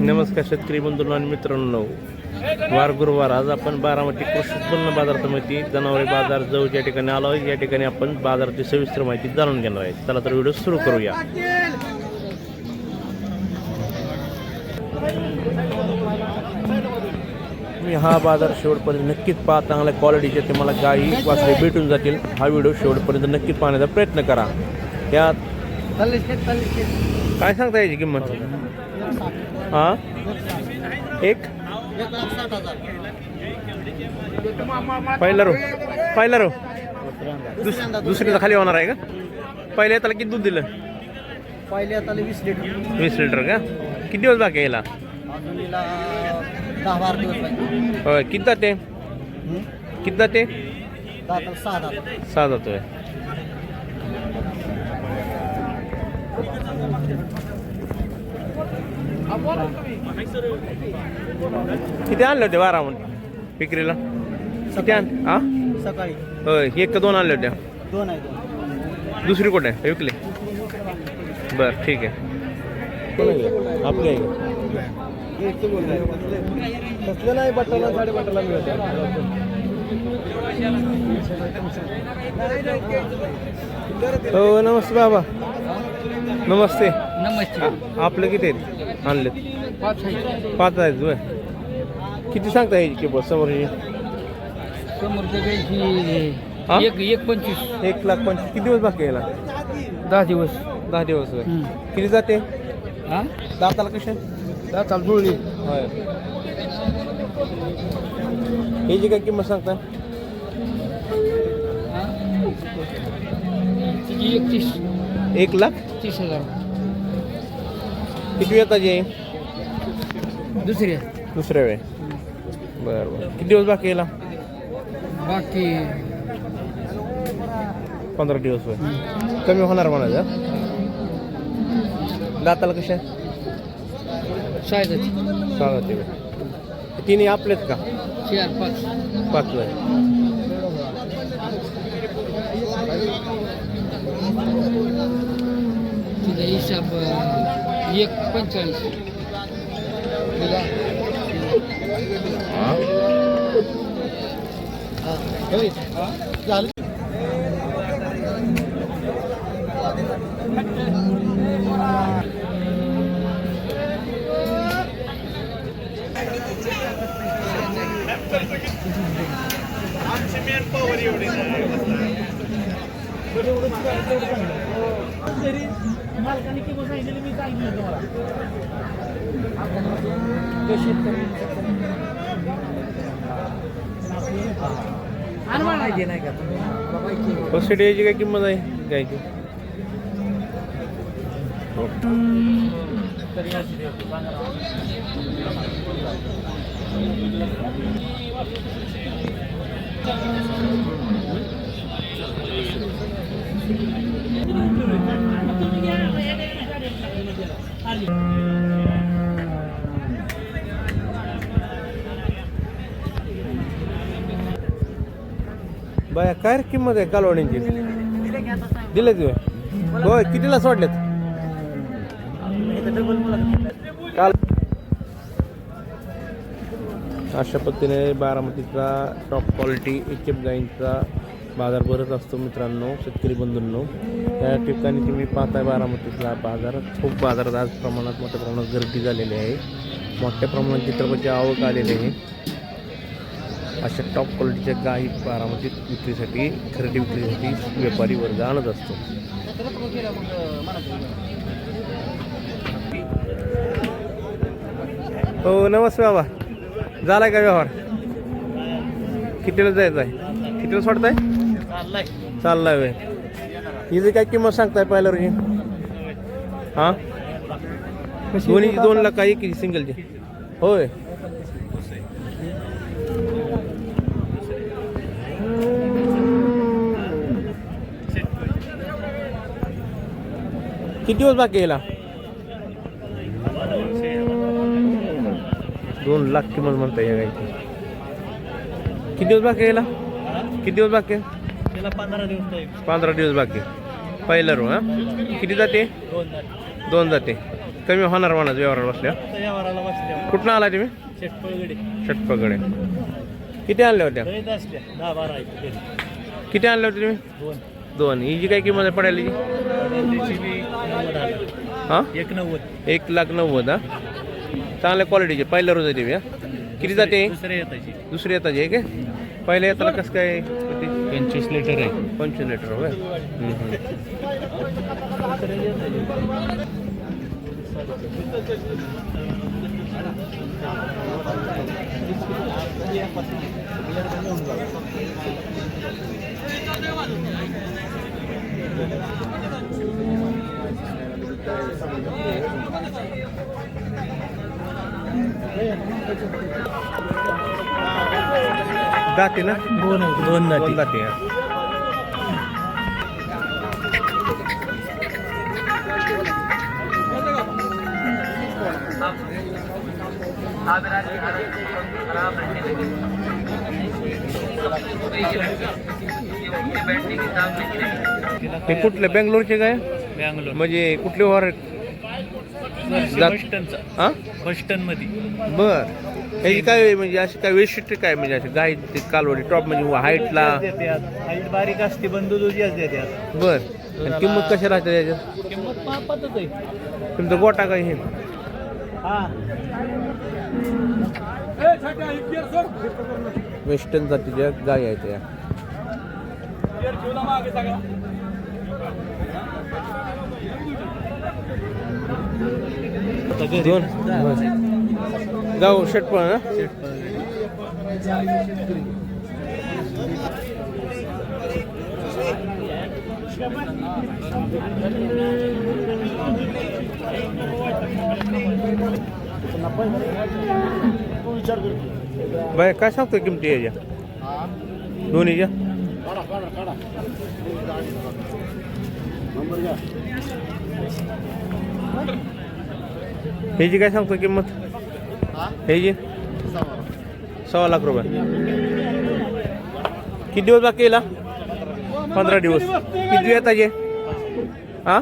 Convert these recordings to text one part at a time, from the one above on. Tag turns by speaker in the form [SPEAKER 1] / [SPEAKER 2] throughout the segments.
[SPEAKER 1] नमस्कार शेतकरी बंधूंनो आणि मित्रांनो, वार गुरुवार आज आपण बारामती कृषी उत्पन्न बाजार समिती जनावरे बाजार जवळच्या ठिकाणी आलो आहे. या ठिकाणी आपण बाजाराची सविस्तर माहिती जाणून घेणार आहे. चला तर व्हिडिओ सुरू करूया. मी हा बाजार शेवटपर्यंत नक्कीच पहा. चांगल्या क्वालिटीचे तुम्हाला गाई वासरे भेटून जातील. हा व्हिडिओ शेवटपर्यंत नक्कीच पाहण्याचा प्रयत्न करा. यात काय सांगता याची किंमत? हां, एक पहिला रो दुसरीचा खाली होणार आहे का? पहिल्या त्याला किती दूध दिलं?
[SPEAKER 2] पहिल्या त्याला 20 लिटर.
[SPEAKER 1] 20 लिटर का? किती दिवस बाकी यायला?
[SPEAKER 2] 10-12 दिवस पाहिजे.
[SPEAKER 1] होय. किती जाते? किती जाते?
[SPEAKER 2] 6
[SPEAKER 1] जातोय. किती आणले होते बारामध्ये विक्रीला? किती हा
[SPEAKER 2] सकाळी
[SPEAKER 1] होय. एक का दोन आणले होत्या?
[SPEAKER 2] 2 आहे.
[SPEAKER 1] दुसरी कुठे आहे विकली? बरं, ठीक आहे. आपली आहे
[SPEAKER 2] कसलं नाही, बटाला 8.5 मिळते.
[SPEAKER 1] हो, नमस्ते बाबा. नमस्ते.
[SPEAKER 2] नमस्ते.
[SPEAKER 1] आपलं किती आहेत आणले? 5 आहेत. होय. किती सांगता यायची किंमत समोरची? हा? 1,25,000. किती दिवस बाकी यायला?
[SPEAKER 2] 10 दिवस.
[SPEAKER 1] 10 दिवस. होय. किती जाते? दाताला कशा?
[SPEAKER 2] दाताला जुळली.
[SPEAKER 1] होय. ह्याची काय किंमत सांगता?
[SPEAKER 2] 1,30,000.
[SPEAKER 1] किती येताची आहे? दुसऱ्या वेळ. बरं. किती दिवस बाकी यायला?
[SPEAKER 2] बाकी
[SPEAKER 1] 15 दिवस. होय. कमी होणार म्हणायचं. दाताला कशा?
[SPEAKER 2] 6
[SPEAKER 1] ते तिन्ही आपलेच का? 5 आहे.
[SPEAKER 2] हिसाब 1,45. झालं. मालकाने किंवा सांगितलेलं मी काय घेऊ तुम्हाला नाही का?
[SPEAKER 1] फर्स्ट याची काय किंमत आहे गायची? बाया काय किंमत आहे कालवडींची? दिले तुम्ही? होय. कितीला सोडलेत काल? अशा पद्धतीने बारामतीचा टॉप क्वालिटी एचएफ गाईंचा बाजार भरत असतो. मित्रांनो, शेतकरी बंधूंनो, या ठिकाणी तुम्ही पाहताय बारामतीतला बाजार. खूप बाजारात आज प्रमाणात मोठ्या प्रमाणात गर्दी झालेली आहे. मोठ्या प्रमाणात चित्रपटाची आवक आलेली आहे. अशा टॉप क्वालिटीच्या गाई बारामतीत विक्रीसाठी, खरेदी विक्रीसाठी व्यापारी वर्ग आणत असतो. हो, नमस्ते बाबा. झालाय का व्यवहार? कितीला जायचं आहे? कितीला सोडताय? चाललाय वे. हिची काय किंमत सांगताय पहिल्यावर? हां, दोन्ही 2 लाख काही किती सिंगलची? होय. किती दिवस बाकी यायला? 2 लाख किंमत म्हणता या गायची. किती दिवस बाकी यायला? किती दिवस बाकी? 15 दिवस बाकी. पहिला रो. हां, किती जाते? 2 जाते. कमी होणार म्हणा व्यवहाराला बसल्या. कुठनं आला तुम्ही?
[SPEAKER 2] शेटपळगडे
[SPEAKER 1] षटपगडे. किती आणल्या होत्या?
[SPEAKER 2] गणित असल्या 10-12 आहेत.
[SPEAKER 1] किती आणल्या होत्या तुम्ही?
[SPEAKER 2] 2
[SPEAKER 1] 2. हिची काय किंमत आहे पडायला हिची?
[SPEAKER 2] त्याची बी 90,000.
[SPEAKER 1] हां
[SPEAKER 2] 190.
[SPEAKER 1] 1,90,000. हा चांगल्या क्वालिटीचे पहिल्या रोज आहे ते. किती जाते?
[SPEAKER 2] दुसरे येताची
[SPEAKER 1] दुसरी येताची आहे काय? पहिल्या येताला कसं काय किती?
[SPEAKER 2] 25 लिटर आहे.
[SPEAKER 1] 25 लिटर होय. दाते ना?
[SPEAKER 2] 2
[SPEAKER 1] दोन दाते. हे कुठले बेंगलोरचे काय?
[SPEAKER 2] बँगलोर
[SPEAKER 1] म्हणजे कुठले वर
[SPEAKER 2] बस्टनचा
[SPEAKER 1] हा
[SPEAKER 2] बस्टन मध्ये.
[SPEAKER 1] बर. ह्याची काय म्हणजे अशी काय वैशिष्ट्य काय म्हणजे अशी गाय ते कालवडी टॉप म्हणजे हाईटला?
[SPEAKER 2] हाईट बारीक असते बंधू दुजीच देतात.
[SPEAKER 1] बर. आणि किंमत कशी राहते त्याच्यात?
[SPEAKER 2] किंमत पाहतच आहे.
[SPEAKER 1] तुमचा गोटा काय हे?
[SPEAKER 2] हा
[SPEAKER 1] वेस्टर्न जातीच्या गाय आहेत या. दोन गाव षटपळ ना? बाय काय सांगतोय किमती याच्या दोन्हीच्या? ह्याची काय सांगतो किंमत? ह्याची 1.25 लाख रुपये. किती दिवस बाकी येला? 15 दिवस. किती वेळ ताजे? हा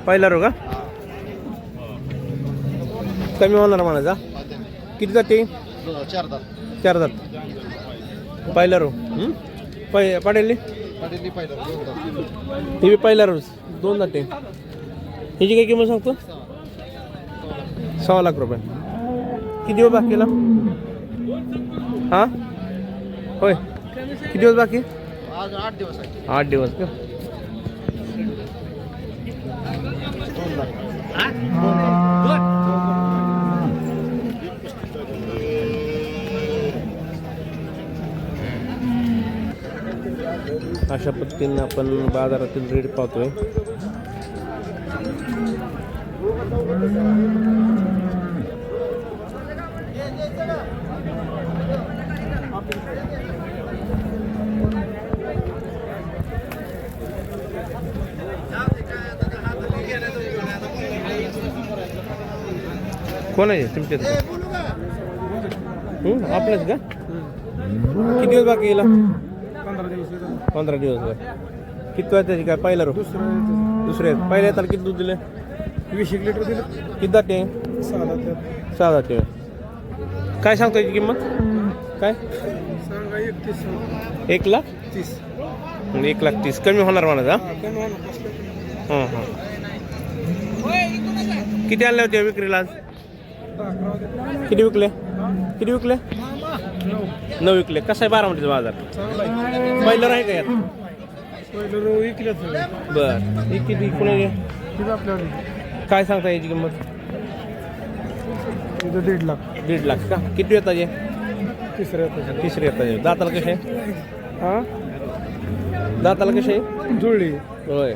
[SPEAKER 1] पहिला रो का? कमी होणार म्हणायचा. किती जाते? 4 दात. पहिला रो पडेल ही बी पहिला रोज 2 जाते. ह्याची काय किंमत सांगतो? 1.25 लाख रुपये. किती दिवस बाकी केला? हां होय. किती दिवस बाकी?
[SPEAKER 2] 8 दिवस आहे.
[SPEAKER 1] 8 दिवस का? अशा पद्धतीने आपण बाजारातील रेट पाहतोय. कोण आहे तुमच्या? आपलंच का? किती दिवस बाकी गेला? 15 दिवस. किती वेळ त्याची काय पहिला रो? दुसरे पहिल्या तर किती दूध दिले?
[SPEAKER 2] 20 लिटर दिलं.
[SPEAKER 1] किती जाते? 6 जाते. काय सांगतो याची किंमत? काय? 1,30,000. 1,30,000 कमी होणार म्हणायचा. हां हां. किती आणले होते विक्रीला आज? किती विकले? 9 विकले. कसा आहे बारामतीचा बाजार? पहिलं आहे का यात? बर. ही किती कोणा काय सांगता याची किंमत?
[SPEAKER 2] 1.5 लाख.
[SPEAKER 1] 1.5 लाख का? किती येतात हे? तिसरे येतात. दाताला कसे? हां दाताला कसे?
[SPEAKER 2] जुळली.
[SPEAKER 1] होय.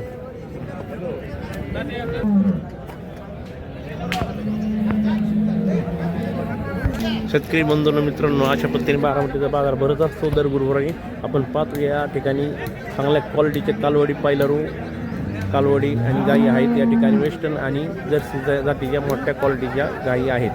[SPEAKER 1] शेतकरी बंधूंनो मित्रांनो, अशा पद्धतीने बारामतीचा बाजार भरत असतो दर गुरुवारी. आपण पाहतो या ठिकाणी चांगल्या क्वालिटीचे कालवडी पायलरू कालवडी आणि गायी आहेत. या ठिकाणी वेस्टर्न आणि जर्सी जातीच्या मोठ्या क्वालिटीच्या गायी आहेत.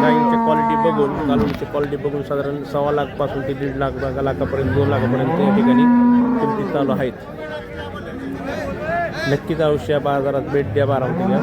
[SPEAKER 1] गायींच्या क्वालिटी बघून कालवडीची क्वालिटी बघून साधारण 1.25 लाखपासून ते 1.5 लाख लाखापर्यंत 2 लाखापर्यंत या ठिकाणी किमती चालू आहेत. नक्कीच अवश्य बाजारात भेट द्या बारामतीला.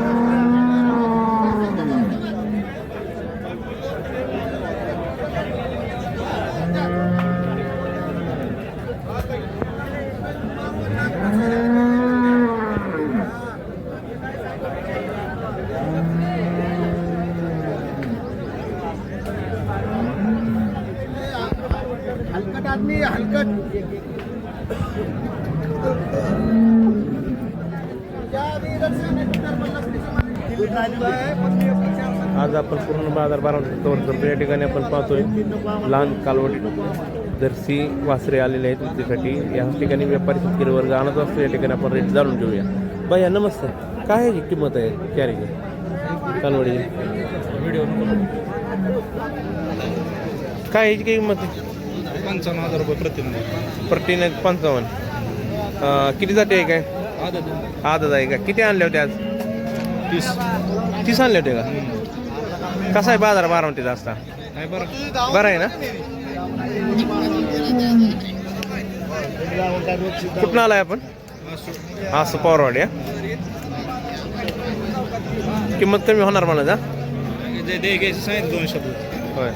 [SPEAKER 2] हलकट आदमी हलकट.
[SPEAKER 1] आज आपण पूर्ण बाजार बारामती कव्हर करतो. या ठिकाणी आपण पाहतोय लहान कालवडी जर्सी वासरे आलेले आहेत विक्रीसाठी. या ठिकाणी व्यापारी शेतकरी वर्ग आणत असतो. या ठिकाणी आपण रेट जाणून घेऊया. भैया नमस्ते, काय ह्याची किंमत आहे कॅरेची कालवडीची? काय ह्याची किंमत आहे?
[SPEAKER 3] 55,000 रुपये
[SPEAKER 1] प्रतिने 55. किती जाते आहे काय? आदत आहे का? किती आणले होते आज? 30 आणले होते का? कसा आहे बाजार बारामतीचा असता? बरं आहे ना? कुठं आलाय आपण? असं पॉवरवाड या. किंमत कमी होणार मला जा.
[SPEAKER 3] 200.
[SPEAKER 1] होय.